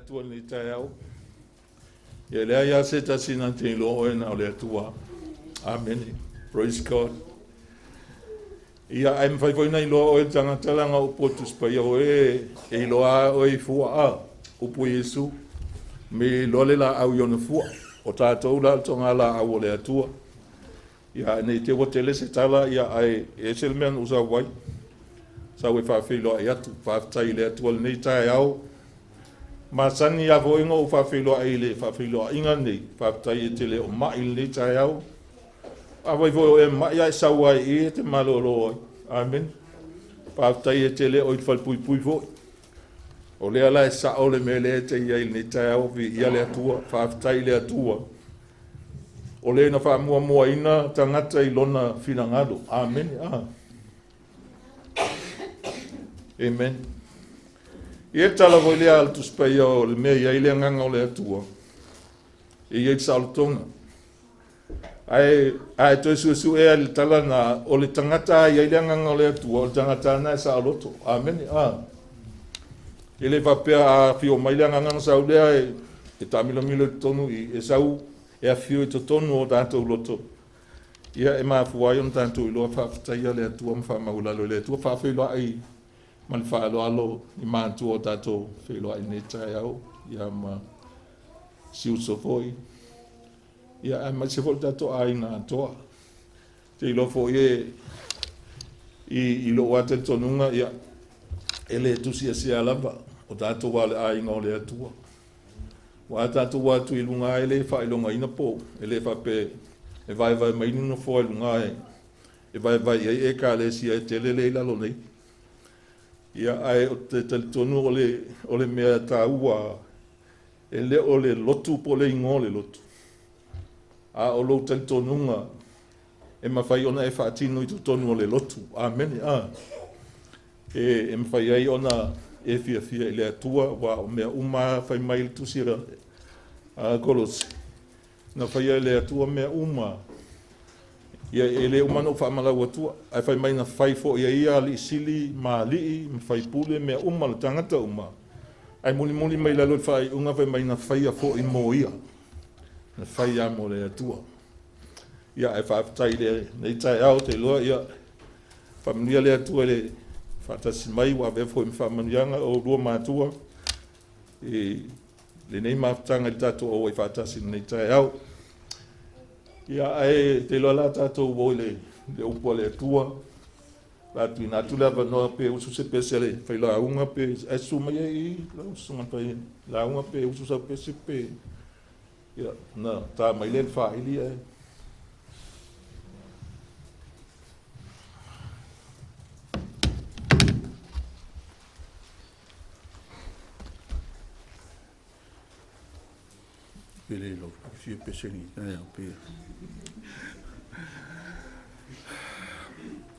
atua ni tai au. Ia lea ia se tasina te lo o na o le atua. Amen. Praise God. Ia ai mwhai whaina i loa o e tangatalanga o potus pa ia o e loa o e fua a upu Yesu me lole la au yona fua o tātou la tonga la au o le atua. Ia nei te watele se tala ia ai e selmean usa wai sa we whawhilo ai atu whawtai le atua le nei tae au masani a voinga o whawhilo ai le whawhilo a inga nei whawtai e tele o mai le nei tae au a vai voi o e mai ai sa wai e te malolo ai. Amen. Whawtai e tele o i whalpui pui voi. O lea lai sa o le mele te iai ni tai au vi ia le atua, whawtai le atua. O le na whamua mua ina tangata i lona finangalo. Amen. Amen. Ia tala voi lea altu spai o le mea iai le nganga o le atua. Iai sautonga. Ai to su e le tala na o le tangata iai le nganga o le atua, o le tangata na sa loto. Amen. Ele va pea a fio mai le nganga sa ulea e tamilo milo tonu i sau e a fio to tonu o tanto loto. Ia e ma fuai on tanto i lo fa taia le atua ma fa maula le atua fa filo ai man fa lo alo i man tu o tanto filo ai ne tai au ia ma siu so foi. Ia ma se volta to ai na to. Te lo foi i lo wate tonunga ia ele tu sia lava o tato wale ai ngole atua wa tato wa tu ilunga ele fa ilunga ina po ele fa pe e vai mai no fo ilunga e vai e ka le sia tele le la lo nei ia ai o te tonu ole mea ta ua ele ole lotu po le ngole lotu a o lo tonunga e ma fai ona e fa tino i tu tonu ole lotu. Amen. E mwhai ai ona e fia ele atua wa o mea uma whai mai tu sira a Kolose. Na whai ai ele atua mea uma. Ia ele uma no whaamalau atua. Ai whai mai na whai fo ia li sili ma li mwhai pule mea uma le tangata uma. Ai muli mai lalo whai unga whai mai na whai a fo i mo ia. Na whai a mo le atua. Ia ai whaafitai le nei tai au te loa ia. Whamanuia le atua le fatasi mai wa ve foi famanianga o do matua le nei maftanga tato o fatasi nei tai au ia ai te lo la tato o le upo le tua la tu na tu la no pe usu se pesele fai la unga pe asu mai ai la usu mai la unga pe usu sa pe se pe ia na ta mai le fa ili pele lo si peseni pe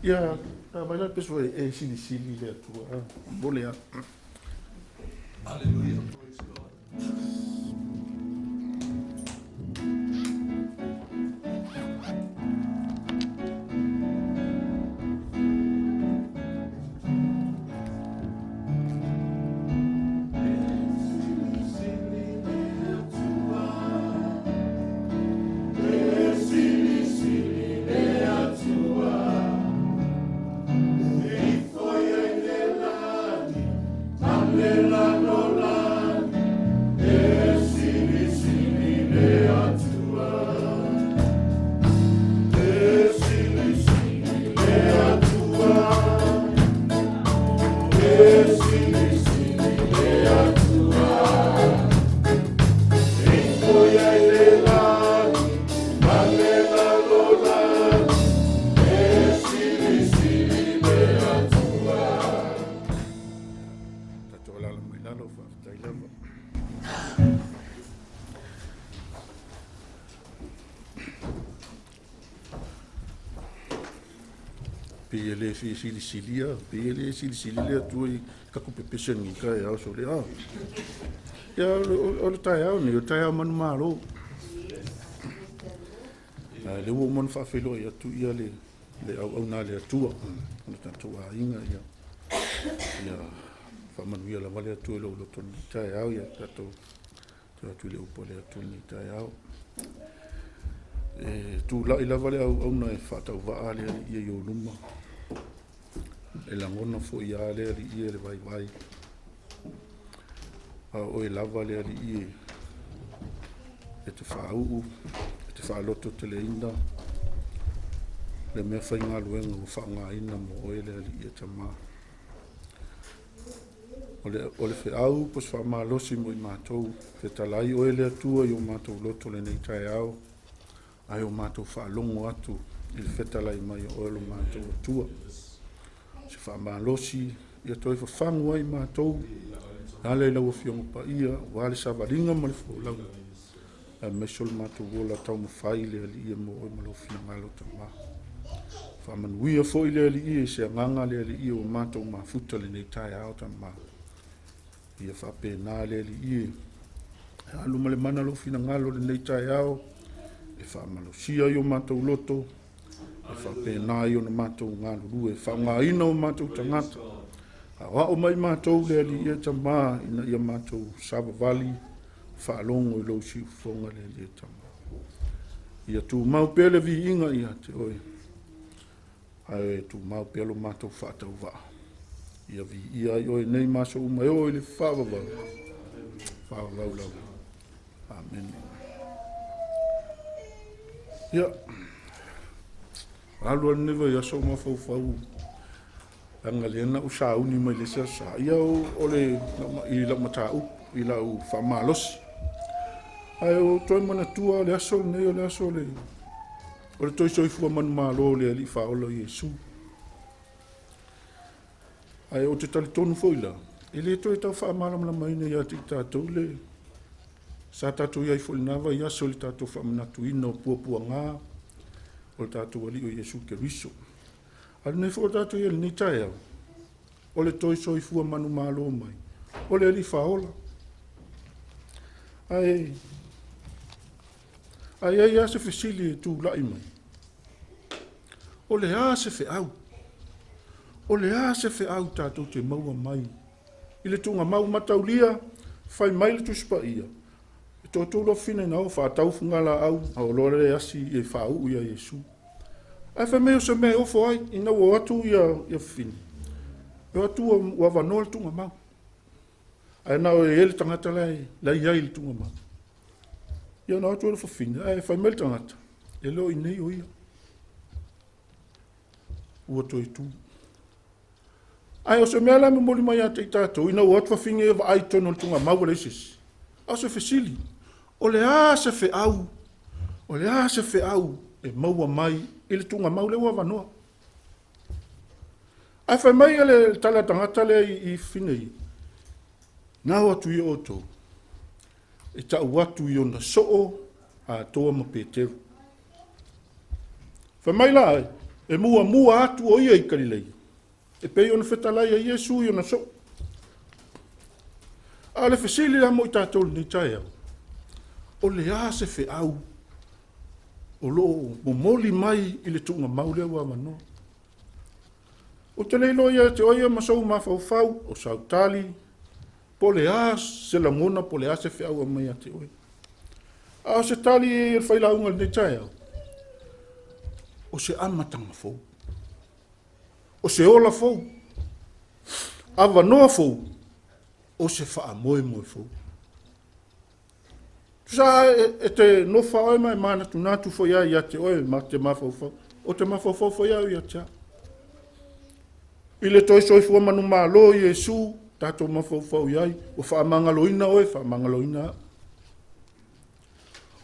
ya vai lá pessoa é sili le tua bolea. Aleluia. Pele sili pele sili le tu ka ku pepesen ni ka ya so le ya o le tai au ni o tai au man malo le wo mon fa felo ya tu ya le au na le tu na ta tu inga ya whamanuia la wale atu lo lo toni tai au ia tato tu le upo le atu ni tai au tu la ila vale au na fatau va ale ia yo numa e la ngona fo ia le ia le vai o e lava le ia e te whaau e te whaaloto te le inda le mea whainga luenga o whaanga ina mo o e le ia tama o le whiau pos wha losi mo i mātou te talai o e le atua i o mātou loto le nei tai au ai o mātou whaalongo atu i le whetalai mai o elo mātou atua se wha losi i a toi whangu ai mātou nale lau fionga pa ia wale sa varinga mo le whaulau a mesol mātou wola tau mawhai le ali ia mo o i malofina ngalo tama whamanuia fo i le ali ia se anganga le ali ia o mātou mafuta le nei tai au tama ia whapena le ali ia alu male mana lo fina ngalo le nei tai au e whamalosia i o mātou loto e whapena i o na mātou ngalo rue whaunga ina o mātou tangata a wao mai mātou le ali ia tama ina ia mātou Sava Valley whaalongo i lo si ufonga le ali ia tama ia tu mau pele vi inga ia te oi ai tu mau pelo mātou whaatau waa ia vi ia i oi nei maso umai oi le whaavavau lau amen ia alua newa ia so mawhau anga lena usauni mai le sa ia o le i la matau i la u whamalosi ai o toi mana tua le aso nei o le aso le o le toi soifua manu malo le ali whaola Iesu ai o te tali tonu foila e le toi tau whaamalamala mai nei ati tātou le sa tātou iai wholinawa i aso le tātou whaamanatu ina o puapua ngā o le tātou ali o Iesu Keriso ale nei fo tātou iai ni tae au o le toi soifua manu malo mai o le ali whaola ai ase fesili tu lai mai o le ase fe au tātou te maua mai i le tunga mau mataulia fai mai le tuspa ia e tōtou lo fine na o whaatau fungala au a o lore asi e whaau ia Iesu ai fai meo se mea ofo ai ina o atu ia fine e atu o wavanoa le tunga mau ai na o e ele tangata lai iai le tunga mau ia na atu e fafine ai fai mai le tangata e leo i nei o ia ua toi tu ai o se mea la me moli mai a te tātou ina o atu fafinge e wa ai tono le tunga mau le isis au se fesili o le a se fe au e maua mai i le tunga mau le ua wanoa ai fai mai le tala tangata le i finei na o atu i o tō e tau atu i ona soo a toa ma Peteru fai mai la e mua atu o ia i Galilei e pei ona whetalai a Iesu i ona soo a le fesili la mo i tātou ni tae au o le a se fe au o lo momoli mai i le tunga maule ua manoa o te leilo ia te oia masou mawhauwhau o sautali po le a se la ngona po le a se fe au a mai a te oia a se tali e whailaunga ni tae au o se amatanga fou o se ola fou a wanoa fou o se wha moe fou. Sa e te nofa oe mai mana tu natu fo ia ia te oe ma te mawhauwhau. O te mawhauwhau fo ia ia tia. I le toi soifua manu malo Iesu tatou mawhauwhau iai o wha mangaloina oe wha mangaloina.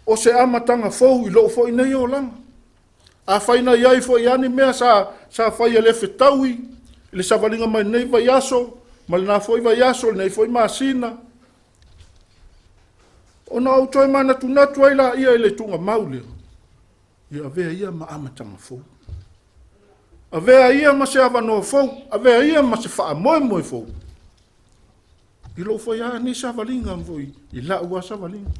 O se amatanga fou i loo fo i nei o langa. A whaina iai fo iani mea sa whai e le whetaui i le savalinga mai nei vai aso ma le nā foi vai aso, nei foi masina. O na au toi mana tu natu ai la ia le tunga maule. Ia avea ia ma amatanga fou. Avea ia ma se avanoa fou. Avea ia ma se wha moe fou. I lo foi a ni savalinga mvoi. I la ua savalinga.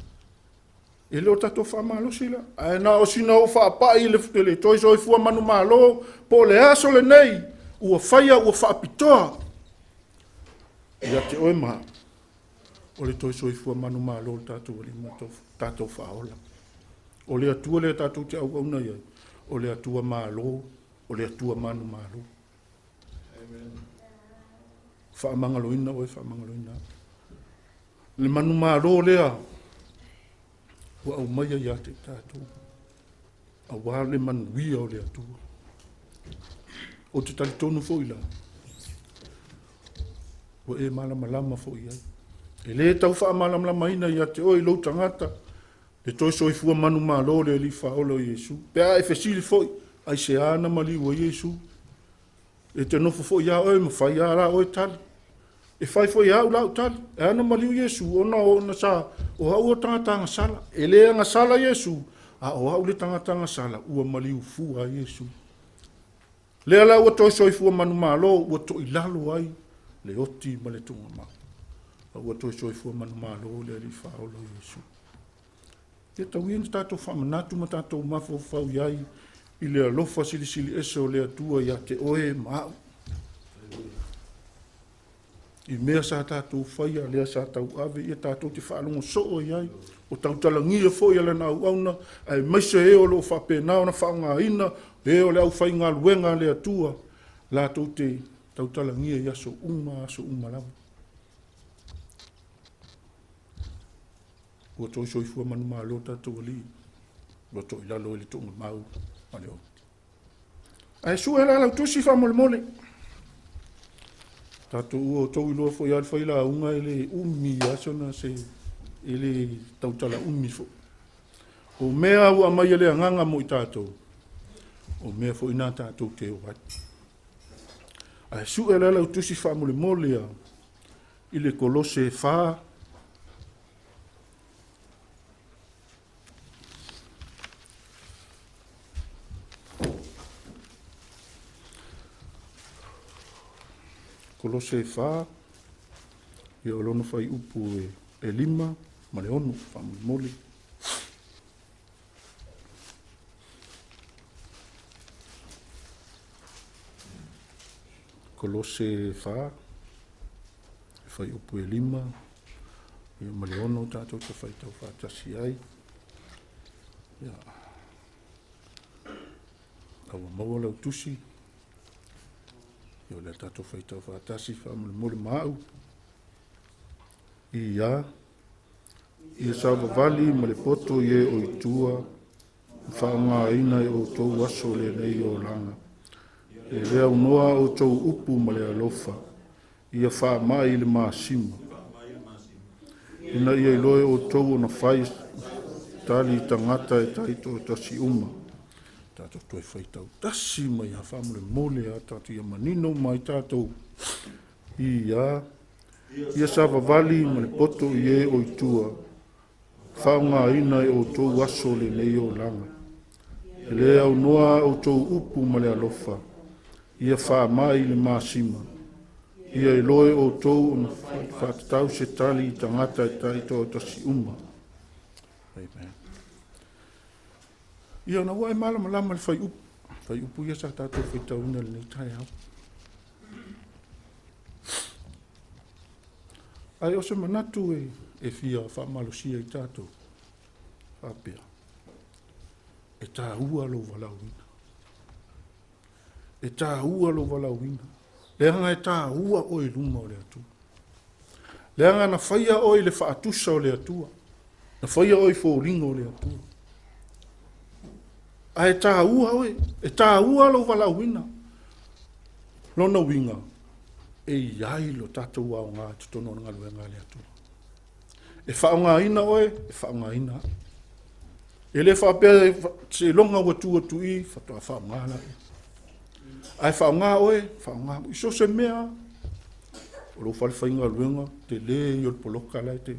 I leo tato wha malo sila. Ai na o sina o wha pa i le toi soi fua manu malo. Po le aso le nei. Ua whaia ua wha apitoa. Ia te oe maha. O le toi soifua manu malo le tātou alima tātou whaola. O le atua le tātou te au auna iai. O le atua malo, o le atua manu malo. Whaamangaloina oe whaamangaloina. Le manu malo lea. Wa au maia ia te tātou. A wā le manu wia o le atua. O te tali tonu fo ila. O e malama fo iai. E le tau wha malama ina ia te oi lo tangata. Le toi soifua manu malo le li whaolo Iesu. Pea e fesili fo ai se ana mali o Iesu. E te nofo fo ia oi ma whai ara oi tali. E whai fo ia ula o tali. E ana mali o Iesu. O na sa. O hau o tangata sala. E le anga sala Iesu. A o hau le tangata sala. Ua mali u fu a Iesu. Le ala ua toi soifua manu malo. Ua toi lalo ai. Le oti ma le tunga ma. Ua toi soifua manu malo le li whaolo Iesu. Te tau ien tātou whamanatu ma tātou mafo whau iai. I le alofa sili ese o le atua ia te oe mau. I mea sa tātou whaia, lea sa tau ave, ia tātou te whaalongo soo iai. O tau talangia fo ia le nau auna, ai maise e o lo whapena na whaunga ina, e o le au whai ngā luenga le atua. La tau te tau talangia ia so uma lau. Ua toi soifua manu malo tātou ali. Ua toi lalo ele tonga mau. Maleo. Ai su e la lau tusi wha mole. Tātou ua tau iloa fo ial whaila unga ele umi asona se ele tautala umi fo. O mea ua mai ele anganga mo i tātou. O mea fo ina tātou te oat. Ai su e la lau tusi wha mole a. Ile kolose wha. Kolose wha, ia o lono whai upu e lima, ma le ono, whamoli. Kolose wha, whai upu e lima, ia ma le ono tātou te whai tau whātasi ai. Ia, awa maua lau tusi, Yo le tato fai tau whātasi whamole mau. Ia sawa vali ma le poto ie o i tua. Whaonga ina e o tau aso le nei o langa. E lea unoa o tau upu ma le alofa. Ia wha mai le maasima. Ina ia iloe o tau o na whai tali tangata e taito o tasi uma. Tātou toi whai tau tasi mai ha whamole mole a tātou ia manino mai tātou. Ia sawa vali ma le poto i e o i tua. Whaonga ina e o tau aso le nei o langa. E lea au noa o tau upu ma le alofa. Ia wha mai le maasima. Ia i loe o tau o na whatatau se tali i tangata e taito o tasi uma. Amen. Ia na wai malama lama le whai upu. Whai upu ia sa tātou whai tau ina le nei tai au. Ai o se manatu e fia whamalosia i tātou. Whapea. E tā ua lo walauina. E tā ua lo walauina. Leanga e tā ua o i luma o le atua. Leanga na whaia o i le whaatusa o le atua. Na whaia o i fōringa o le atua. A e tā ua oe. E tā ua lo walauina. Lona winga. E iai lo tātou au ngā tutono ngā luenga le atua. E whaonga ina oe. E whaonga ina. E le whapea se longa watu atu i. Whatoa whaonga la. Ai whaonga oe. Whaonga. Iso se mea. O lo whale whainga luenga. Te le i o poloka lai te.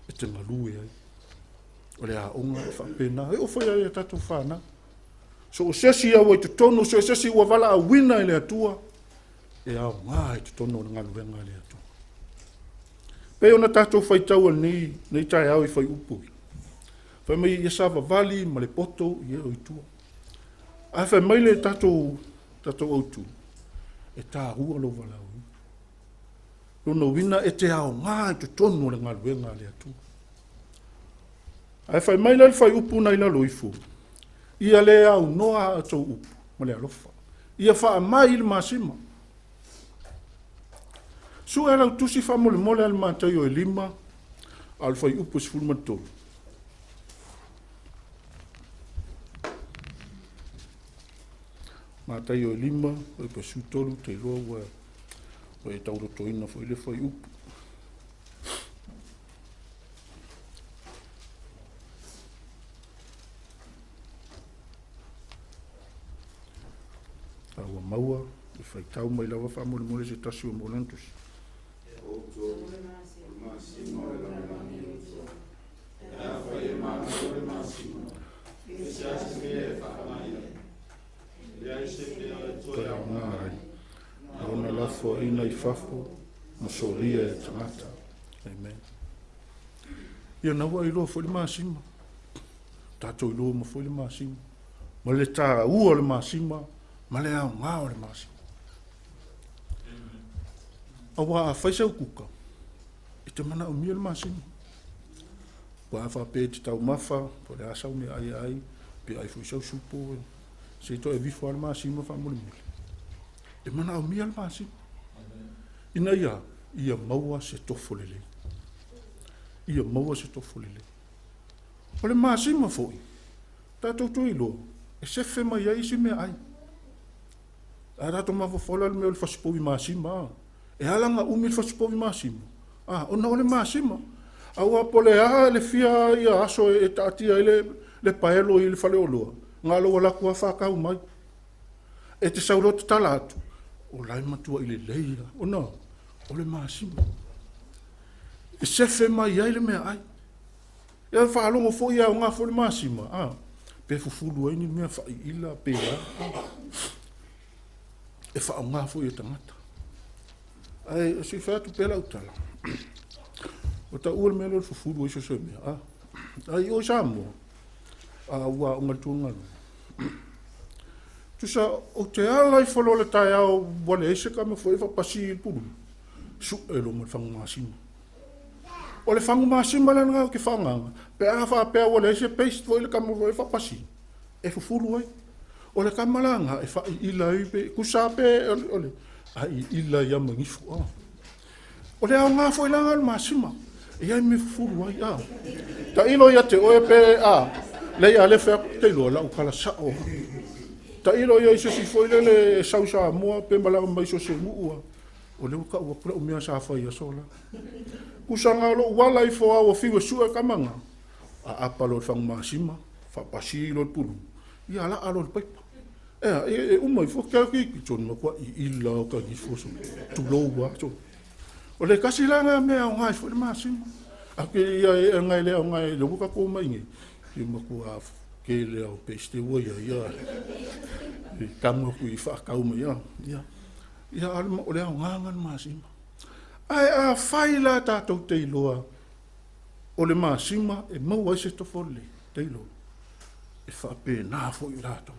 E te ngalue ai. O le a onga e whapena. E o whaia e tātou whana. So o sesi au e te tono. So o sesi ua wala a wina i le atua. E au ngā e te tono o ngā luenga le atua. Pe ona tātou whaitaua nei tai au i whai upui. Whai mai i sawa vali, ma le poto, i e o i tua. Ai whai mai le tātou autu. E tā hua lo walau. Lona wina e te ao ngā te tonu le ngaluenga le atu. Ai fai mai le fai upu na ina loifu. Ia le au noa a tau upu, ma le alofa. Ia faa mai il masima. Su e lau tusi fa mole mole al mātai o e lima, al fai upu si fulma tolu. Mātai o e lima, o e pasu tolu, te loa ua, o e tauro toina fo ile fai upu. Aua maua, e fai tau mai lawa fa mole mole se tasi o molantus. Ona lafo ina i fafo, masoria e tangata. Amen. Ia naua i loa fo le masima. Tato i loa ma fo le masima. Ma le tā ua le masima, ma le au ngā o le masima. Awa a whaisau kuka, i te mana o mia le masima. Wa a whape te tau mawha, po le asau me ai ai, pe ai whaisau supo, se to e vifo al masima wha mole mole. E mana o mia le masima. Ina ia maua se tofo lele. Ia maua se tofo lele. O le masima foi, tātou tui lo, e sefe mai ai si me ai. A rato mawafola le mea le whasipovi masima, e alanga umi le whasipovi masima. Ona o le masima. Aua pole le fia ia aso e taatia le paelo i le whale oloa. Ngā loa laku a whakau mai. E te saurota tala atu. O lai matua i le leia. Ona, o le masima. E sefe mai ai le mea ai. E a whaalongo fo ia o ngā fo le masima. Pe fufulu ai ni mea whai ila pe e wha ngā fo i tangata. Ai, si whatu pela utala. O ta ua mea lor fufuru o iso se mea. Ai, o Samoa. Ua o ngatungalu. Tusa, o te ala i whalo le tai au wale eise ka me fo e whapasi i puru. Su e lo me whangu masima. O le whangu masima le ngā o ke whanganga. Pe a whapea wale eise peist fo i le ka me fo e whapasi. E fufuru ai. O le kamalanga e whai ila ipe, kusape ole. Ai ila ia mangifu. O le au ngā fo i langa le masima. E ai me fufuru ai au. Ta ilo ia te oe pe le ia le whea te ilo lau kala sao. Ta ilo ia iso si fo i le sau sa mua pe malaga mai so se muua. O le uka ua kura umea sa whai asola. Kusanga lo wala i fo au fiwa sua kamanga. A apalo le whangu masima. Whapasi ilo le puru. Ia ala alo le paipa. E umai fo kia ki tonu makua i ila o ka gifoso. Tulou so. O le kasi langa mea o ngai fo le masima. Ake ia e ngai lea o ngai le wuka ko mai nge. I makua ke lea o peste ua ia. I kamu ku i whakau mai ia. Ia alma o lea o ngangan masima. Ai a whaila tātou te iloa. O le masima e maua se tofole te iloa. E whape nā fo i rātou.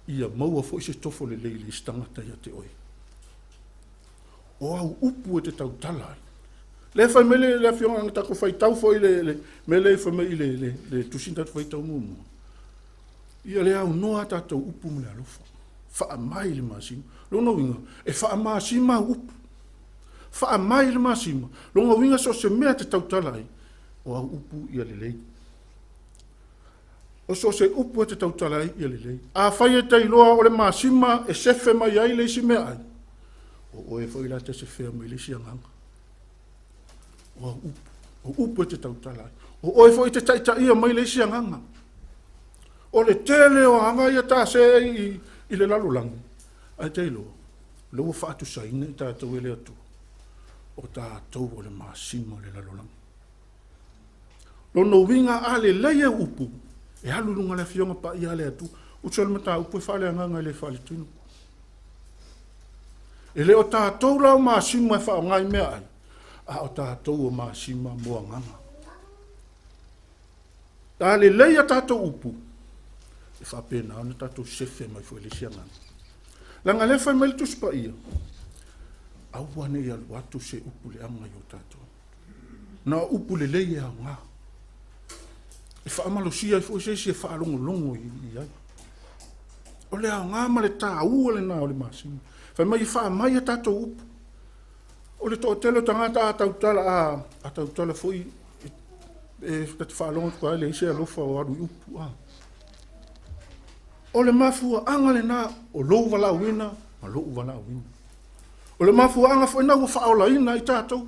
Ia maua fo i se tofo le leili i stangata ia te oi. O au upu e te tau talai. Le whai mele le awhionga ngata ko whai tau fo i mele whai mele le tusinta tu whai tau mumu. Ia le au noa tātou upu mele alofa. Wha mai le masima. Longa winga, e wha masima upu. Wha mai le masima. Longa winga so se mea te tau talai. O au upu ia le leili. O so se upu te tautalai ia lelei. A whai e tei loa o le masima e sefe mai ai le isi mea ai. O e whai la te sefe mai le isi anganga. O upu te tautalai. O e whai te taita ia mai le isi anganga. O le tele o anga ia ta se i le lalulangi. Ai tei loa. Loa whaatu saina i tātou ele atu. O tātou o le masima le lalulangi. Lono winga a le leia upu. E halulunga le fionga pa ia le atu. Utsol mata upu e whale anganga le whale tunu. E le o tātou lau māsima e whao ngai mea ai. A o tātou o māsima mua nganga. Tā le leia tātou upu. E whapena ana tātou sefe mai fo elisia nganga. Langa le whai mai tus pa ia. aua nei alu atu se upu le anga i o tātou. Na upu le lei a ngā. E whaamalosia i fuese e whaalongo i ai. O le a ngā ma le tā ua le nā o le māsini. Whai mai i whaamai a tātou upu. O le tō telo tangata a tautala fui e kati whaalongo kwa le ise alofa o aru i upu a. O le mafua anga le nā o lou wala uina, ma lou wala uina. O le mafua anga fo ina ua whaola ina i tātou.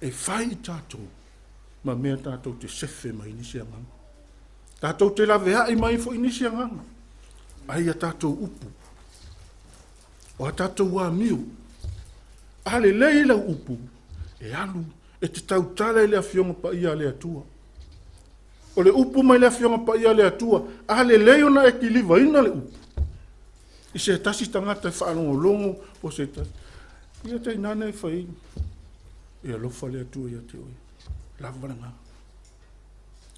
E whai i tātou. Ma mea tātou te sefe mai inisi a nganga. Tātou te lawe hai mai fo inisi a nganga. Ai a tātou upu. O a tātou wā miu. Ale leila upu. E alu. E te tautala i le afionga pa ia le atua. O le upu mai le afionga pa ia le atua. Ale leo na e kiliva ina le upu. I se tasi tangata e whaanongo longo. O se tasi. Ia te inane e whai. Ia lofa le atua ia te oi. Lavaranga.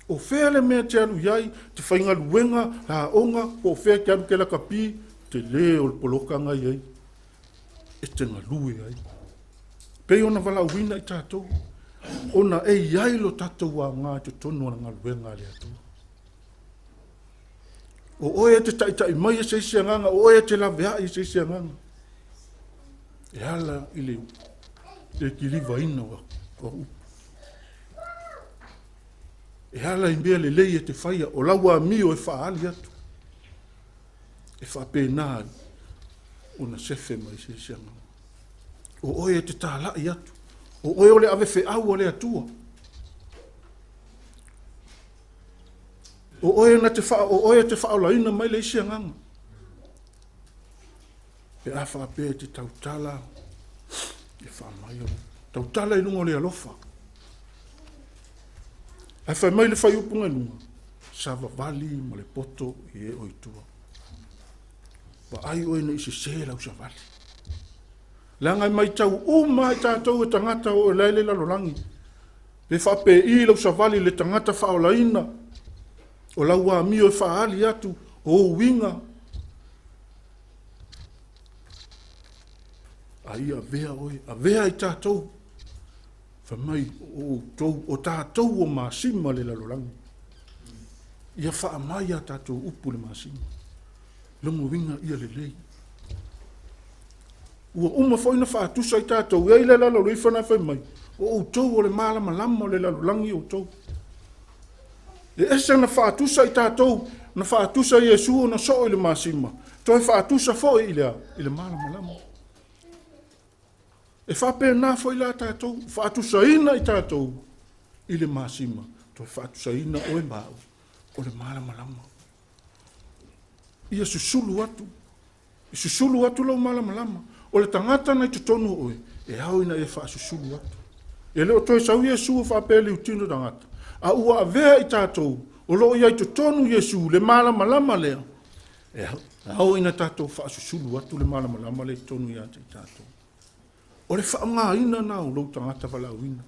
O whea le mea te alu iai, te whainga luenga, la onga, o whea te alu ke la kapi, te le o le polokanga iai. E te ngalue ai. Pei ona wala uina i tātou. Ona e iai lo tātou wa ngā te tonu ana ngaluenga le atua. O oe te taitai mai e seisi anganga, o oe te lavea e seisi anganga. E ala ile e kiliva ina wa upu. E hala i mea le lei e te whaia o laua mio e whaali atu. E whapena o na sefe mai se sianga. O oe te tālai atu. O oe o le ave wheau o le atua. O oe te whao laina mai le isianganga. E a whapea te tautala. E whamai o. Tautala i lungo le alofa. Ai whai mai le whai upunga lunga. Sava vali ma le poto i e oitua. Wa ai oe na isi se lau sa vali. Langai mai tau uma i tātou e tangata o e leile lalolangi. Pe whape i lau sa vali le tangata whaolaina. O lau a mio e whaali atu o winga. Ai a vea oe, a vea i tātou. Whamai o tātou o māsima le lalolangi. Ia whaamai a tātou upu le māsima. Longo winga ia le lei. Ua uma whaina whaatusa i tātou. Ia i le lalo rui whana whamai. O tau o le malama lama o le lalolangi o tau. E esa na whaatusa i tātou. Na whaatusa i Jesu o na so i le māsima. Toi whaatusa fo i le malama lama. E whape nā fo i la tātou, whaatusa ina i tātou i le māsima. Toi whaatusa ina o e māu, o le malama lama. Ia susulu atu. I susulu atu lau malama lama. O le tangata na i tutonu oe, e au ina e wha susulu atu. E leo toi sau Jesu o whape li utino tangata. A ua a vea i tātou, o loo ia i tutonu Jesu, le malama lama lea. E au ina tātou wha susulu atu le malama lama le tonu ia te tātou. O le whaanga ina nā o lou tangata walauina.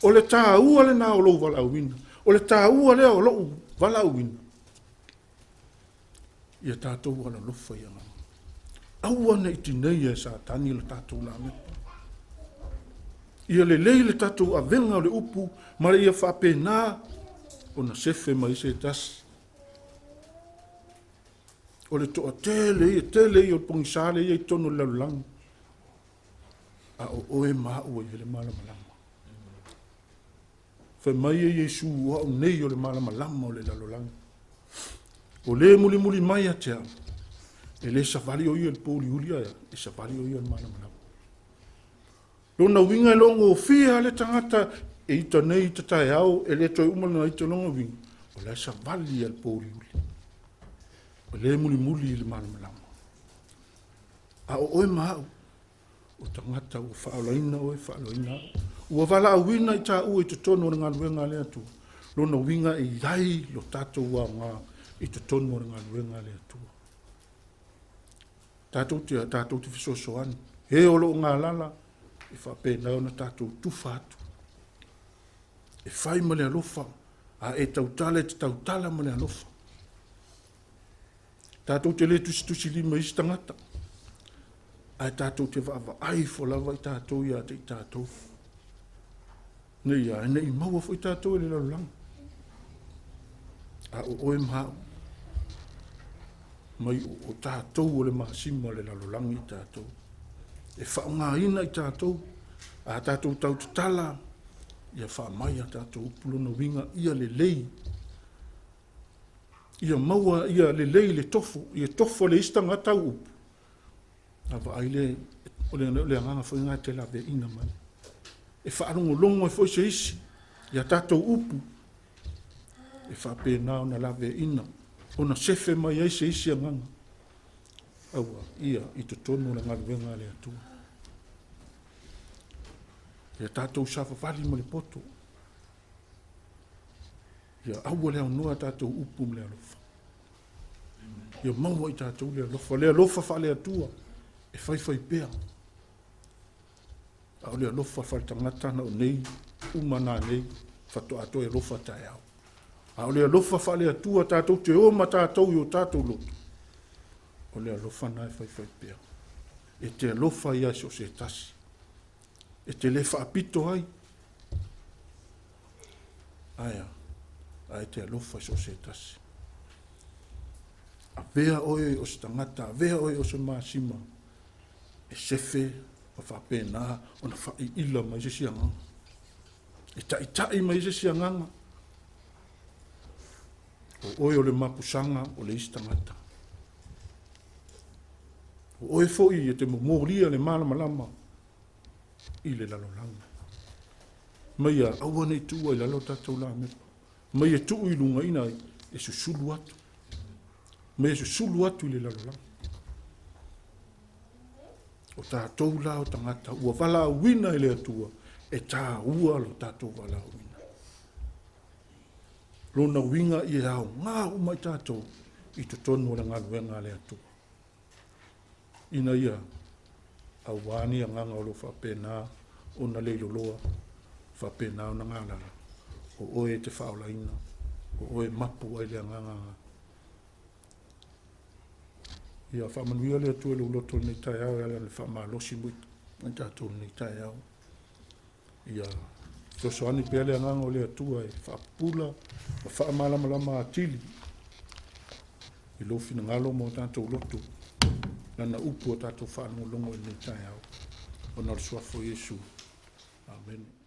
O le tā ua le nā o lou walauina. O le tā ua le o lou walauina. Ia tātou wala lofa ia ngā. Aua ne iti nei e sa tani le tātou la mepa. Ia le lei le tātou a venga o le upu, mara ia whape nā o na sefe mai se tas. O le toa tele i o pongisale ia i tono lalulangi. A o oe maa ua i le malama lama. Whai mai e Jesu ua o nei o le malama lama o le lalolangi. O le muli mai a te au. E le safari o ia le pōli ulia e safari o ia le malama lama. Lona winga longo o fia le tangata e ita nei ta tae au e le toi umana ita longo winga. O le safari le pōli ulia. O le muli le malama lama. A o oe maa o tangata o whaalaina o e whaalaina. Ua wala awina i tā ua i te tono o ngā luenga lea tu. Lona winga i iai lo tātou wa ngā i te tono o ngā luenga lea tu. Tātou te fisosoani. He olo ngā lala i whapena o na tātou tufatu. E whai ma lea lofa. A e tautala te tautala ma lea lofa. Tātou te le tusi lima isi tangata. ai tātou te whaava ai fo lava i tātou ia te i tātou. Nei a, nei maua fo i tātou e le laulanga. A o oe mahau. Mai o tātou o le mahasima le laulanga i tātou. E whaunga ina i tātou. A tātou tau te tala. Ia whaamai a tātou upulona winga ia le lei. Ia maua ia le lei le tofo. Ia tofo le istanga tau upu. Awa aile o le anganga fo inga te lawe ina mai. E whaarongo longo e fo se isi. Ia tātou upu. E whapena o na lawe ina. O na sefe mai ai se isi anganga. Awa ia i te tono na ngaruenga le atua. Ia tātou safa whali mo le poto. Ia aua lea noa tātou upu mo le alofa. Ia maua i tātou le alofa. Le alofa whale atua. E whai pēa. Au le alofa whale tangata na o nei. Umana nei. Whato ato e alofa tae au. Au le alofa whale atua tātou te oma tātou i o tātou loto. O le alofa na e whai pēa. E te alofa ia so se tasi. E te le whaapito ai. Aia. Ai te alofa so se tasi. A vea oe o se tangata. A vea oe o se maasima. E sefe. O whapena. O na whai ila mai se sianganga. E tai mai se sianganga. O oe o le mapusanga o le istangata. O oe foi e te momoria le malama. I le lalolanga. Mai a aua nei tua i lalo tātou la mepa. Mai e tuu i lunga ina e susulu atu. Mai e susulu atu i le lalolanga. O tātou la o tangata ua wala wina i le atua e tā ua lo tātou wala wina. Lona winga i e au ngā umai tātou i te tonu o le ngaluenga le atua. Ina ia awani anganga o lo whapena o na leilo loa, whapena o na ngālara, o oe te whaolaina, o oe mapu ai le anganga. Ia whamanuia le atua le uloto nei tai au, ala le whamalosi muita, nei tātou nei tai au. Ia sosoani pia le anganga o le atua e whapula, o whamalama atili, i lofi na ngalo mo tātou uloto, nana upu o tātou whanau longo i nei tai au. O na le suafo Yesu. Amen.